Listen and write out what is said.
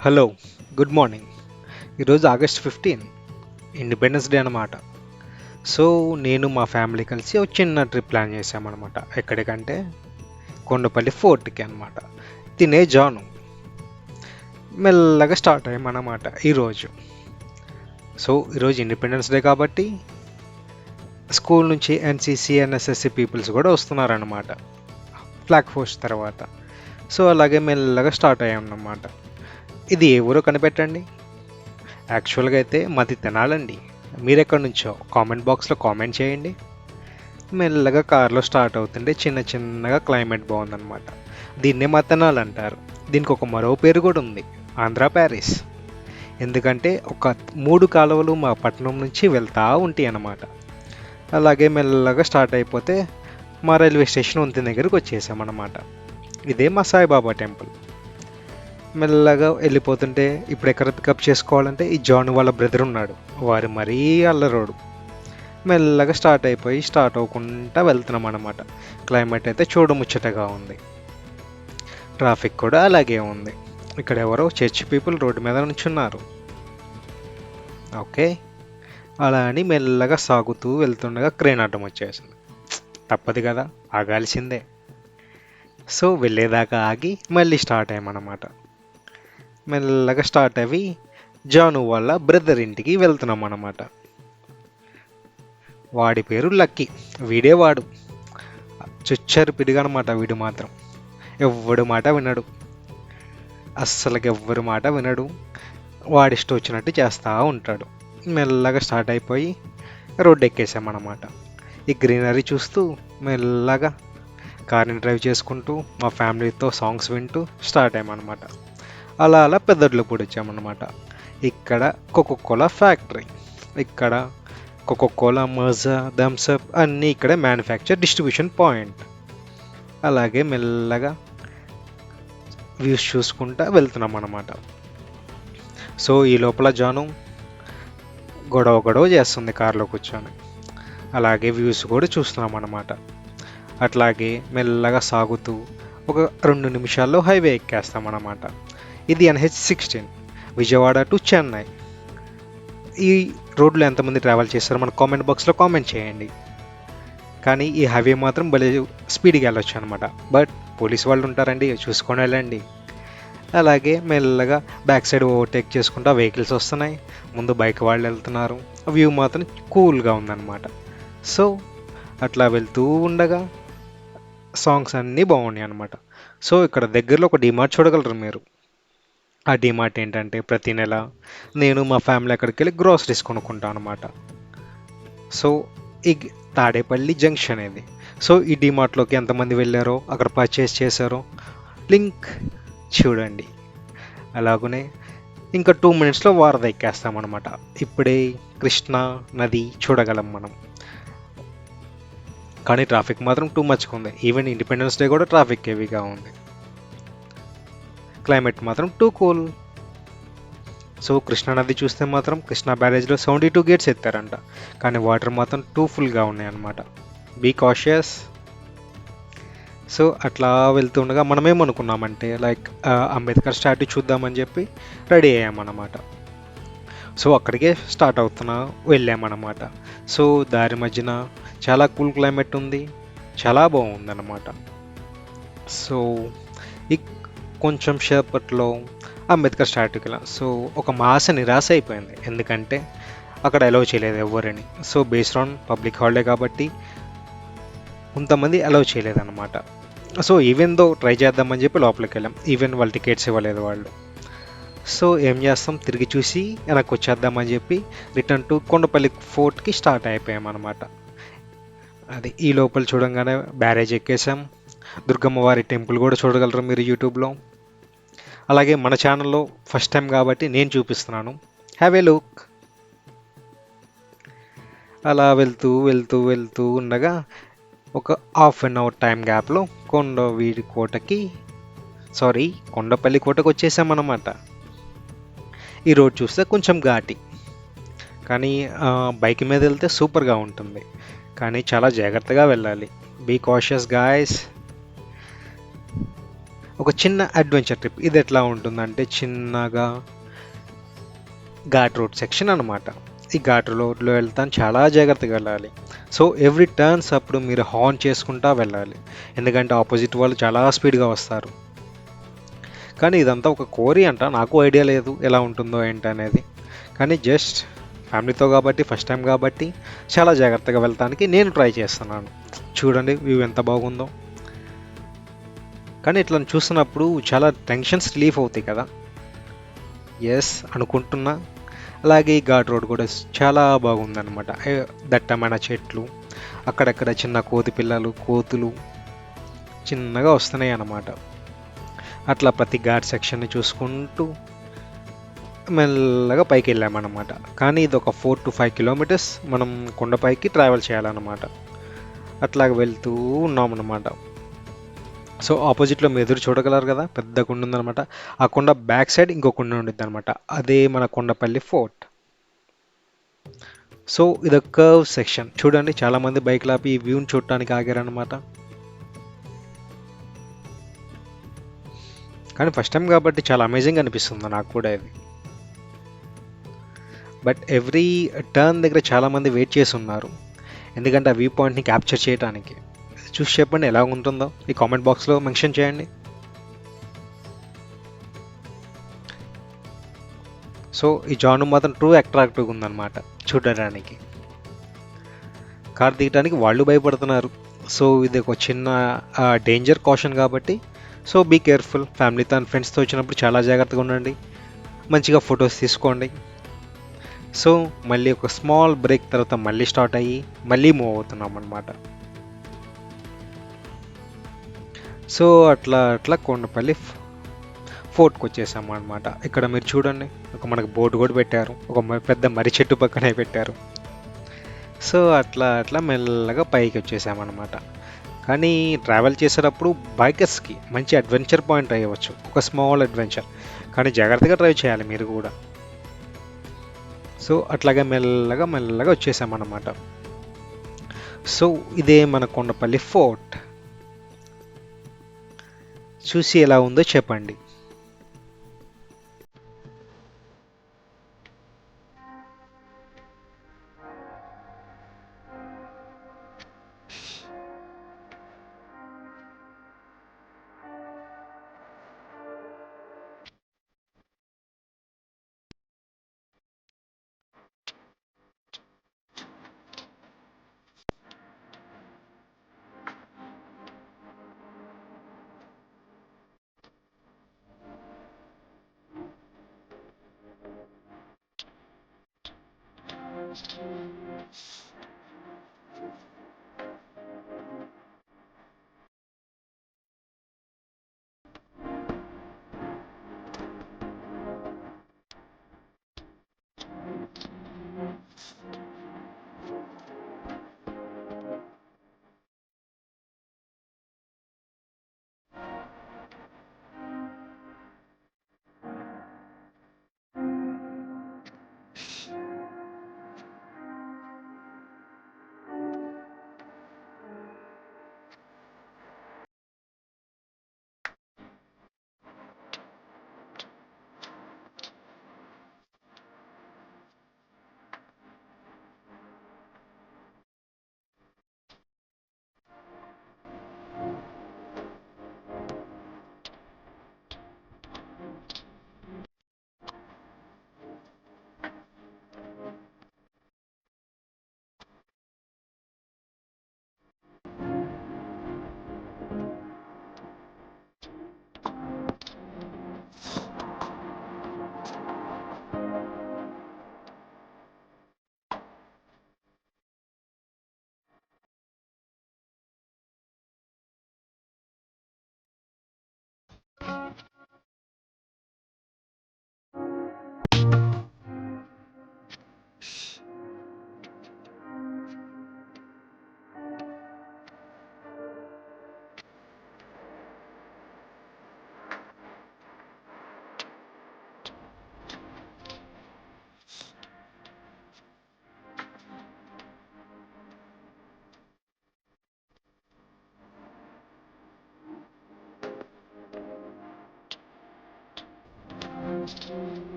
Hello, good morning. ఈరోజు August 15 independence day అనమాట. So నేను మా ఫ్యామిలీ కలిసి ఒక చిన్న ట్రిప్ ప్లాన్ చేసామన్నమాట. ఎక్కడికంటే కొండపల్లి ఫోర్ట్కి అనమాట. తినే జాను మెల్లగా స్టార్ట్ అయ్యామన్నమాట ఈరోజు. సో ఈరోజు ఇండిపెండెన్స్ డే కాబట్టి స్కూల్ నుంచి ఎన్సీసీ ఎన్ఎస్ఎస్సి పీపుల్స్ కూడా వస్తున్నారన్నమాట ఫ్లాగ్ హోస్ట్ తర్వాత. సో అలాగే మెల్లగా స్టార్ట్ అయ్యామన్నమాట. ఇది ఏ ఊరో కనిపెట్టండి. యాక్చువల్గా అయితే మాది తెనాలండి. మీరెక్కడి నుంచో కామెంట్ బాక్స్లో కామెంట్ చేయండి. మెల్లగా కార్లో స్టార్ట్ అవుతుంటే చిన్న చిన్నగా క్లైమేట్ బాగుందన్నమాట. దీన్నే మా తెనాలి అంటారు. దీనికి ఒక మరో పేరు కూడా ఉంది, ఆంధ్ర ప్యారిస్. ఎందుకంటే ఒక 3 కాలువలు మా పట్టణం నుంచి వెళ్తూ ఉంటాయి అన్నమాట. అలాగే మెల్లగా స్టార్ట్ అయిపోతే మా రైల్వే స్టేషన్ వంతెన దగ్గరికి వచ్చేసామన్నమాట. ఇదే మా సాయిబాబా టెంపుల్. మెల్లగా వెళ్ళిపోతుంటే ఇప్పుడు ఎక్కడ పికప్ చేసుకోవాలంటే ఈ జాన్ వాళ్ళ బ్రదర్ ఉన్నాడు, వారు మరీ అల్లరోడు. మెల్లగా స్టార్ట్ అవ్వకుండా వెళ్తున్నాం అన్నమాట. క్లైమేట్ అయితే చూడముచ్చటగా ఉంది, ట్రాఫిక్ కూడా అలాగే ఉంది. ఇక్కడ ఎవరో చర్చ్ పీపుల్ రోడ్డు మీద నుంచున్నారు. ఓకే, అలా అని మెల్లగా సాగుతూ వెళ్తుండగా క్రేన్ అడ్డం వచ్చేసింది. తప్పదు కదా, ఆగాల్సిందే. సో వెళ్ళేదాకా ఆగి మళ్ళీ స్టార్ట్ అయ్యామన్నమాట. మెల్లగా స్టార్ట్ అవి జాను వాళ్ళ బ్రదర్ ఇంటికి వెళ్తున్నాం అన్నమాట. వాడి పేరు లక్కీ. వీడే వాడు చుచ్చారు పిడిగనమాట. వీడు మాత్రం ఎవ్వడు మాట వినడు, అస్సలకి ఎవ్వరి మాట వినడు. వాడిష్టం వచ్చినట్టు చేస్తూ ఉంటాడు. మెల్లగా స్టార్ట్ అయిపోయి రోడ్డు ఎక్కేసామన్నమాట. ఈ గ్రీనరీ చూస్తూ మెల్లగా కార్ని డ్రైవ్ చేసుకుంటూ మా ఫ్యామిలీతో సాంగ్స్ వింటూ స్టార్ట్ అయ్యామన్నమాట. అలా అలా పెద్దడ్లపూడి వచ్చామన్నమాట. ఇక్కడ కోకోకోలా ఫ్యాక్టరీ, ఇక్కడ కోకోకోలా, మజా, థమ్సప్ అన్నీ ఇక్కడ మ్యానుఫ్యాక్చర్ డిస్ట్రిబ్యూషన్ పాయింట్. అలాగే మెల్లగా వ్యూస్ చూసుకుంటా వెళ్తున్నాం అన్నమాట. సో ఈ లోపల జాను గొడవ చేస్తుంది కార్లో కూర్చొని. అలాగే వ్యూస్ కూడా చూస్తున్నాం అన్నమాట. అట్లాగే మెల్లగా సాగుతూ ఒక 2 నిమిషాల్లో హైవే ఎక్కేస్తామన్నమాట. ఇది NH16 విజయవాడ టు చెన్నై. ఈ రోడ్లో ఎంతమంది ట్రావెల్ చేస్తారో మన కామెంట్ బాక్స్లో కామెంట్ చేయండి. కానీ ఈ హైవే మాత్రం భలే స్పీడ్గా వెళ్ళొచ్చు అనమాట. బట్ పోలీస్ వాళ్ళు ఉంటారండి, చూసుకొని వెళ్ళండి. అలాగే మెల్లగా బ్యాక్ సైడ్ ఓవర్టేక్ చేసుకుంటూ వెహికల్స్ వస్తున్నాయి, ముందు బైక్ వాళ్ళు వెళ్తున్నారు. వ్యూ మాత్రం కూల్గా ఉందన్నమాట. సో అట్లా వెళ్తూ ఉండగా సాంగ్స్ అన్నీ బాగున్నాయి అనమాట. సో ఇక్కడ దగ్గరలో ఒక డిమార్ట్ చూడగలరు మీరు. ఆ డిమార్ట్ ఏంటంటే ప్రతి నెల నేను మా ఫ్యామిలీ అక్కడికి వెళ్ళి గ్రోసరీస్ కొనుక్కుంటాను అనమాట. సో ఈ తాడేపల్లి జంక్షన్ ఇది. సో ఈ డిమార్ట్లోకి ఎంతమంది వెళ్ళారో, అక్కడ పర్చేస్ చేశారో లింక్ చూడండి. అలాగనే ఇంకా 2 మినిట్స్లో వారధ ఎక్కేస్తామన్నమాట. ఇప్పుడే కృష్ణా నది చూడగలం మనం. కానీ ట్రాఫిక్ మాత్రం టూ మచ్గా ఉంది. ఈవెన్ ఇండిపెండెన్స్ డే కూడా ట్రాఫిక్ హెవీగా ఉంది. క్లైమేట్ మాత్రం టూ కూల్. సో కృష్ణా నది చూస్తే మాత్రం కృష్ణా బ్యారేజ్లో 72 గేట్స్ ఎత్తారంట, కానీ వాటర్ మాత్రం టూ ఫుల్గా ఉన్నాయన్నమాట. Be cautious. సో అట్లా వెళ్తుండగా మనం ఏమనుకున్నామంటే లైక్ అంబేద్కర్ స్టాట్యూ చూద్దామని చెప్పి రెడీ అయ్యామన్నమాట. సో అక్కడికే స్టార్ట్ వెళ్ళామన్నమాట. సో దారి మధ్యన చాలా కూల్ క్లైమేట్ ఉంది, చాలా బాగుందన్నమాట. సో కొంచెం సేపట్లో అంబేద్కర్ స్టాట్యూకి వెళ్ళాం. సో ఒక మాస నిరాశ అయిపోయింది, ఎందుకంటే అక్కడ అలౌ చేయలేదు ఎవరిని. So based on public holiday కాబట్టి కొంతమంది అలౌ చేయలేదన్నమాట. సో ఈవెన్ దో ట్రై చేద్దామని చెప్పి లోపలికి వెళ్ళాం. ఈవెన్ వాళ్ళు టికెట్స్ ఇవ్వలేదు వాళ్ళు. సో ఏం చేస్తాం, తిరిగి చూసి వెనక్కి వచ్చేద్దామని చెప్పి రిటర్న్ టు కొండపల్లి ఫోర్ట్కి స్టార్ట్ అయిపోయామన్నమాట. అది ఈ లోపల చూడంగానే బ్యారేజ్ ఎక్కేసాం. దుర్గమ్మ వారి టెంపుల్ కూడా చూడగలరు మీరు యూట్యూబ్లో. అలాగే మన ఛానల్లో ఫస్ట్ టైం కాబట్టి నేను చూపిస్తున్నాను, హ్యావ్ ఏ లుక్. అలా వెళ్తూ వెళ్తూ వెళ్తూ ఉండగా ఒక ½ అవర్ టైం గ్యాప్లో కొండపల్లి కోటకు వచ్చేసామన్నమాట. ఈ రోడ్ చూస్తే కొంచెం ఘాటి, కానీ బైక్ మీద వెళ్తే సూపర్గా ఉంటుంది, కానీ చాలా జాగ్రత్తగా వెళ్ళాలి. Be cautious guys. ఒక చిన్న అడ్వెంచర్ ట్రిప్. ఇది ఎట్లా ఉంటుందంటే చిన్నగా ఘాట్ రోడ్ సెక్షన్ అనమాట. ఈ ఘాట్ రోడ్లో వెళ్తాను చాలా జాగ్రత్తగా వెళ్ళాలి. సో ఎవ్రీ టర్న్స్ అప్పుడు మీరు హార్న్ చేసుకుంటా వెళ్ళాలి, ఎందుకంటే ఆపోజిట్ వాళ్ళు చాలా స్పీడ్గా వస్తారు. కానీ ఇదంతా ఒక కోరి అంట, నాకు ఐడియా లేదు ఎలా ఉంటుందో ఏంటి అనేది. కానీ జస్ట్ ఫ్యామిలీతో కాబట్టి ఫస్ట్ టైం కాబట్టి చాలా జాగ్రత్తగా వెళ్తానికి నేను ట్రై చేస్తున్నాను. చూడండి వ్యూ ఎంత బాగుందో. కానీ ఇట్లా చూస్తున్నప్పుడు చాలా టెన్షన్స్ రిలీఫ్ అవుతాయి కదా. ఎస్ అనుకుంటున్నా. అలాగే ఈ ఘాట్ రోడ్ కూడా చాలా బాగుందన్నమాట. దట్టమైన చెట్లు, అక్కడక్కడ చిన్న కోతి పిల్లలు కోతులు చిన్నగా వస్తున్నాయి అన్నమాట. అట్లా ప్రతి ఘాట్ సెక్షన్ని చూసుకుంటూ మెల్లగా పైకి వెళ్ళామన్నమాట. కానీ ఇది ఒక 4 to 5 kilometers మనం కొండపైకి ట్రావెల్ చేయాలన్నమాట. అట్లాగ వెళ్తూ ఉన్నామన్నమాట. సో ఆపోజిట్లో మీరు ఎదురు చూడగలరు కదా, పెద్ద కొండ ఉందన్నమాట. ఆ కొండ బ్యాక్ సైడ్ ఇంకో కొండ ఉండిద్ది అనమాట, అదే మన కొండపల్లి ఫోర్ట్. సో ఇది కర్వ్ సెక్షన్ చూడండి, చాలా మంది బైక్ లాపి ఈ వ్యూని చూడటానికి ఆగారనమాట. కానీ ఫస్ట్ టైం కాబట్టి చాలా అమేజింగ్ అనిపిస్తుంది నాకు కూడా ఇది. బట్ ఎవ్రీ టర్న్ దగ్గర చాలామంది వెయిట్ చేసి ఉన్నారు, ఎందుకంటే ఆ వ్యూ పాయింట్ని క్యాప్చర్ చేయడానికి. చూసి చెప్పండి ఎలా ఉంటుందో ఈ కామెంట్ బాక్స్లో మెన్షన్ చేయండి. సో ఈ జాను మాత్రం ట్రూ అట్రాక్టివ్గా ఉందన్నమాట చూడడానికి. కార్ దిగడానికి వాళ్ళు భయపడుతున్నారు. సో ఇది ఒక చిన్న డేంజర్ కాషన్ కాబట్టి, సో బీ కేర్ఫుల్. ఫ్యామిలీతో అండ్ ఫ్రెండ్స్తో వచ్చినప్పుడు చాలా జాగ్రత్తగా ఉండండి, మంచిగా ఫొటోస్ తీసుకోండి. సో మళ్ళీ ఒక స్మాల్ బ్రేక్ తర్వాత మళ్ళీ స్టార్ట్ అయ్యి మళ్ళీ మూవ్ అవుతున్నాం అనమాట. సో అట్లా అట్లా కొండపల్లి ఫోర్ట్కి వచ్చేసాము అనమాట. ఇక్కడ మీరు చూడండి, ఒక మనకు బోర్డు కూడా పెట్టారు, ఒక పెద్ద మర్రి చెట్టు పక్కనే పెట్టారు. సో అట్లా అట్లా మెల్లగా పైకి వచ్చేసామన్నమాట. కానీ ట్రావెల్ చేసేటప్పుడు బైకర్స్కి మంచి అడ్వెంచర్ పాయింట్ అయ్యవచ్చు, ఒక స్మాల్ అడ్వెంచర్. కానీ జాగ్రత్తగా డ్రైవ్ చేయాలి మీరు కూడా. సో అట్లాగే మెల్లగా మెల్లగా వచ్చేసామన్నమాట. సో ఇదే మన కొండపల్లి ఫోర్ట్. చూసి ఎలా ఉందో చెప్పండి.